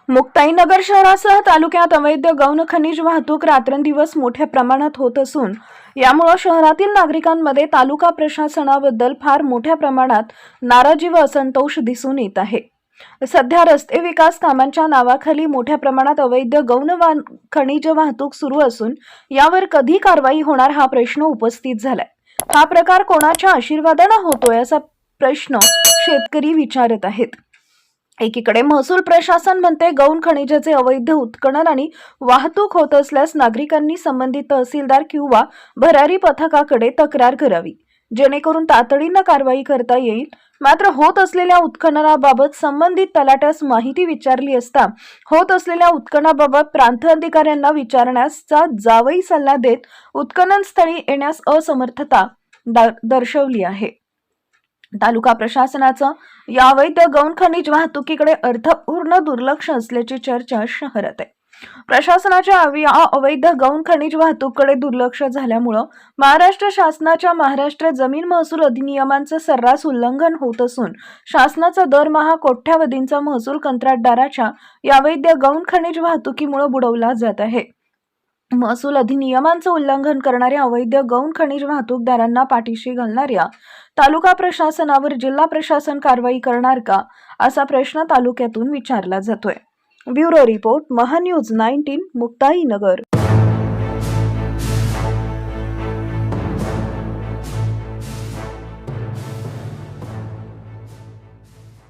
मुक्ताईनगर शहरासह तालुक्यात अवैध गौण खनिज वाहतूक रात्रंदिवस मोठ्या प्रमाणात होत असून यामुळे शहरातील नागरिकांमध्ये तालुका प्रशासनाबद्दल फार मोठ्या प्रमाणात नाराजी व असंतोष दिसून येत आहे। सध्या रस्ते विकास कामांच्या नावाखाली मोठ्या प्रमाणात अवैध गौण खनिज वाहतूक सुरू असून यावर कधी कारवाई होणार हा प्रश्न उपस्थित झालाय। हा प्रकार कोणाच्या आशीर्वादाने होतोय असा प्रश्न शेतकरी विचारत आहेत। एकीकडे महसूल प्रशासन म्हणते गौण खनिजाचे अवैध उत्खनन आणि वाहतूक होत असल्यास नागरिकांनी संबंधित तहसीलदार किंवा भरारी पथकाकडे तक्रार करावी, जेणेकरून तातडीने कारवाई करता येईल। मात्र होत असलेल्या उत्खननाबाबत संबंधित तलाट्यास माहिती विचारली असता होत असलेल्या उत्खननाबाबत प्रांत अधिकाऱ्यांना विचारण्याचा जावई सल्ला देत उत्खनन स्थळी येण्यास असमर्थता दर्शवली आहे। तालुका प्रशासनाचं या अवैध गौण खनिज वाहतुकीकडे अर्थपूर्ण दुर्लक्ष असल्याची चर्चा शहरात आहे। प्रशासनाच्या अवैध गौण खनिज वाहतुकीकडे दुर्लक्ष झाल्यामुळे महाराष्ट्र शासनाच्या महाराष्ट्र जमीन महसूल अधिनियमांचे सर्रास उल्लंघन होत असून शासनाचा दरमहा कोट्यावधींचा महसूल कंत्राटदाराच्या या अवैध गौण खनिज वाहतुकीमुळे बुडवला जात आहे। महसूल अधिनियमांचे उल्लंघन करणाऱ्या अवैध गौण खनिज वाहतूकदारांना पाठीशी घालणाऱ्या तालुका प्रशासनावर जिल्हा प्रशासन कारवाई करणार का असा प्रश्न तालुक्यातून विचारला जातोय। Bureau report Mahanews 19 Muktainagar.